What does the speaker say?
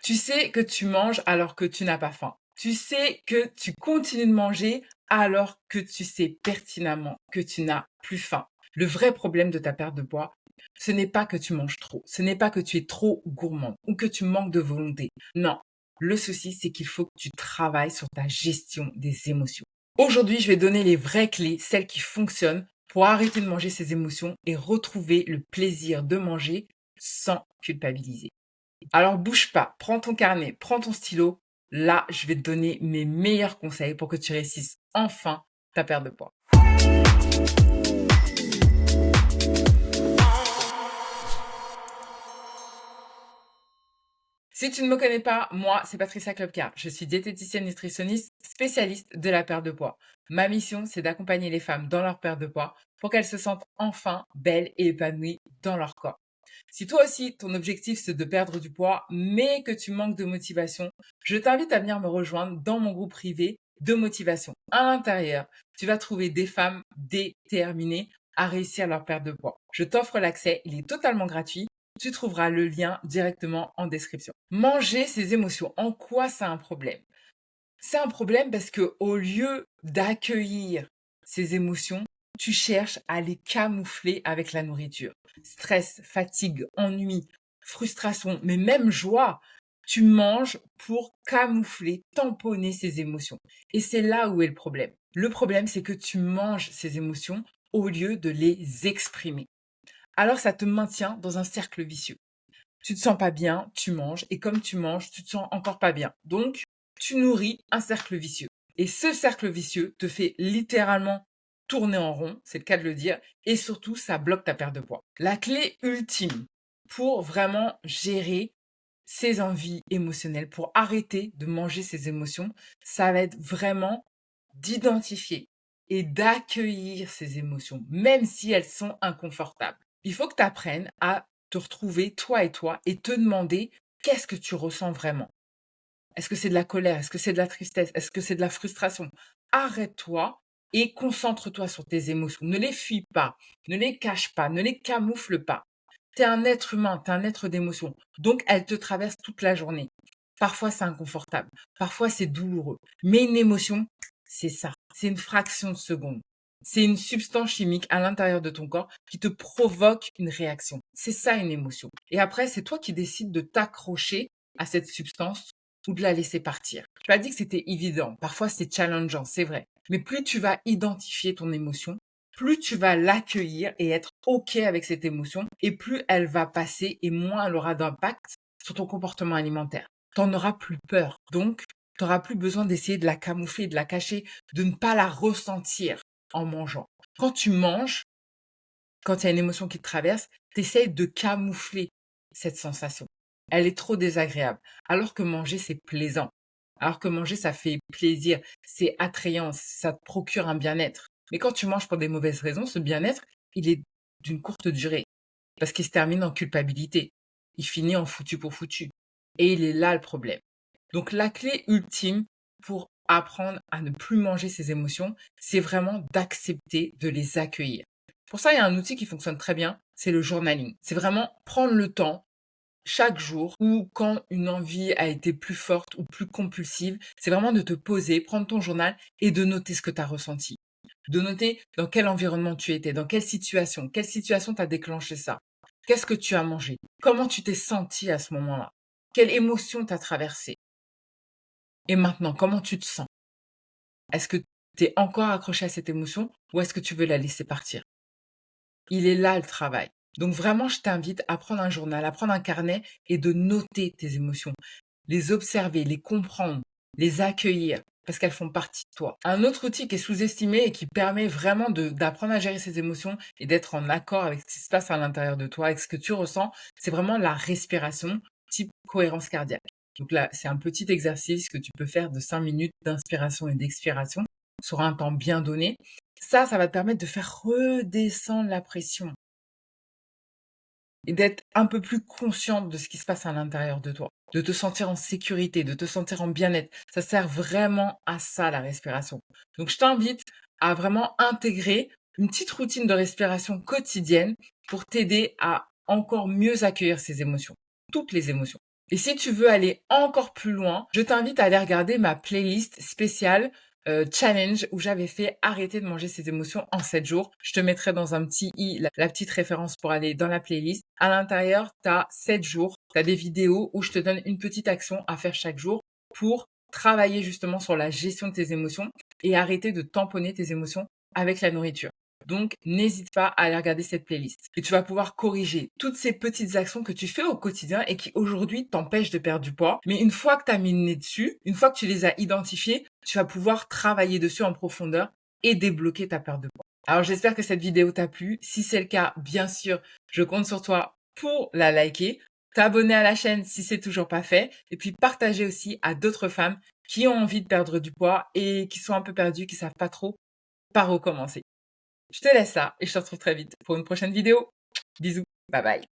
Tu sais que tu manges alors que tu n'as pas faim. Tu sais que tu continues de manger alors que tu sais pertinemment que tu n'as plus faim. Le vrai problème de ta perte de poids, ce n'est pas que tu manges trop, ce n'est pas que tu es trop gourmande ou que tu manques de volonté. Non, le souci, c'est qu'il faut que tu travailles sur ta gestion des émotions. Aujourd'hui, je vais donner les vraies clés, celles qui fonctionnent pour arrêter de manger ces émotions et retrouver le plaisir de manger sans culpabiliser. Alors bouge pas, prends ton carnet, prends ton stylo. Là, je vais te donner mes meilleurs conseils pour que tu réussisses enfin ta perte de poids. Si tu ne me connais pas, moi, c'est Patricia Klopka. Je suis diététicienne nutritionniste spécialiste de la perte de poids. Ma mission, c'est d'accompagner les femmes dans leur perte de poids pour qu'elles se sentent enfin belles et épanouies dans leur corps. Si toi aussi, ton objectif, c'est de perdre du poids, mais que tu manques de motivation, je t'invite à venir me rejoindre dans mon groupe privé de motivation. À l'intérieur, tu vas trouver des femmes déterminées à réussir leur perte de poids. Je t'offre l'accès, il est totalement gratuit. Tu trouveras le lien directement en description. Manger ses émotions, en quoi c'est un problème? C'est un problème parce que au lieu d'accueillir ces émotions, tu cherches à les camoufler avec la nourriture. Stress, fatigue, ennui, frustration, mais même joie, tu manges pour camoufler, tamponner ces émotions. Et c'est là où est le problème. Le problème, c'est que tu manges ces émotions au lieu de les exprimer. Alors ça te maintient dans un cercle vicieux. Tu te sens pas bien, tu manges, et comme tu manges, tu te sens encore pas bien. Donc, tu nourris un cercle vicieux. Et ce cercle vicieux te fait littéralement tourner en rond, c'est le cas de le dire, et surtout, ça bloque ta perte de poids. La clé ultime pour vraiment gérer ces envies émotionnelles, pour arrêter de manger ces émotions, ça va être vraiment d'identifier et d'accueillir ces émotions, même si elles sont inconfortables. Il faut que tu apprennes à te retrouver, toi et te demander qu'est-ce que tu ressens vraiment. Est-ce que c'est de la colère? Est-ce que c'est de la tristesse? Est-ce que c'est de la frustration? Arrête-toi et concentre-toi sur tes émotions. Ne les fuis pas, ne les cache pas, ne les camoufle pas. Tu es un être humain, tu es un être d'émotion. Donc, elles te traversent toute la journée. Parfois, c'est inconfortable. Parfois, c'est douloureux. Mais une émotion, c'est ça. C'est une fraction de seconde. C'est une substance chimique à l'intérieur de ton corps qui te provoque une réaction. C'est ça une émotion. Et après, c'est toi qui décides de t'accrocher à cette substance ou de la laisser partir. Je pas dit que c'était évident. Parfois, c'est challengeant, c'est vrai. Mais plus tu vas identifier ton émotion, plus tu vas l'accueillir et être OK avec cette émotion, et plus elle va passer et moins elle aura d'impact sur ton comportement alimentaire. Tu n'en auras plus peur. Donc, tu n'auras plus besoin d'essayer de la camoufler, de la cacher, de ne pas la ressentir en mangeant. Quand tu manges, quand il y a une émotion qui te traverse, tu essayes de camoufler cette sensation. Elle est trop désagréable. Alors que manger, c'est plaisant. Alors que manger, ça fait plaisir. C'est attrayant. Ça te procure un bien-être. Mais quand tu manges pour des mauvaises raisons, ce bien-être, il est d'une courte durée. Parce qu'il se termine en culpabilité. Il finit en foutu pour foutu. Et il est là le problème. Donc la clé ultime pour apprendre à ne plus manger ses émotions, c'est vraiment d'accepter de les accueillir. Pour ça, il y a un outil qui fonctionne très bien, c'est le journaling. C'est vraiment prendre le temps chaque jour ou quand une envie a été plus forte ou plus compulsive, c'est vraiment de te poser, prendre ton journal et de noter ce que tu as ressenti. De noter dans quel environnement tu étais, dans quelle situation t'a déclenché ça. Qu'est-ce que tu as mangé? Comment tu t'es senti à ce moment-là? Quelle émotion t'a traversé? Et maintenant, comment tu te sens? Est-ce que tu es encore accroché à cette émotion ou est-ce que tu veux la laisser partir? Il est là le travail. Donc vraiment, je t'invite à prendre un journal, à prendre un carnet et de noter tes émotions, les observer, les comprendre, les accueillir parce qu'elles font partie de toi. Un autre outil qui est sous-estimé et qui permet vraiment d'apprendre à gérer ses émotions et d'être en accord avec ce qui se passe à l'intérieur de toi, avec ce que tu ressens, c'est vraiment la respiration type cohérence cardiaque. Donc là, c'est un petit exercice que tu peux faire de 5 minutes d'inspiration et d'expiration sur un temps bien donné. Ça va te permettre de faire redescendre la pression et d'être un peu plus consciente de ce qui se passe à l'intérieur de toi, de te sentir en sécurité, de te sentir en bien-être. Ça sert vraiment à ça, la respiration. Donc, je t'invite à vraiment intégrer une petite routine de respiration quotidienne pour t'aider à encore mieux accueillir ces émotions, toutes les émotions. Et si tu veux aller encore plus loin, je t'invite à aller regarder ma playlist spéciale challenge où j'avais fait arrêter de manger ses émotions en 7 jours. Je te mettrai dans un petit i la petite référence pour aller dans la playlist. À l'intérieur, tu as 7 jours, tu as des vidéos où je te donne une petite action à faire chaque jour pour travailler justement sur la gestion de tes émotions et arrêter de tamponner tes émotions avec la nourriture. Donc, n'hésite pas à aller regarder cette playlist. Et tu vas pouvoir corriger toutes ces petites actions que tu fais au quotidien et qui aujourd'hui t'empêchent de perdre du poids. Mais une fois que tu as mis le nez dessus, une fois que tu les as identifiées, tu vas pouvoir travailler dessus en profondeur et débloquer ta perte de poids. Alors, j'espère que cette vidéo t'a plu. Si c'est le cas, bien sûr, je compte sur toi pour la liker, t'abonner à la chaîne si c'est toujours pas fait, et puis partager aussi à d'autres femmes qui ont envie de perdre du poids et qui sont un peu perdues, qui savent pas trop par où commencer. Je te laisse là et je te retrouve très vite pour une prochaine vidéo. Bisous, bye bye.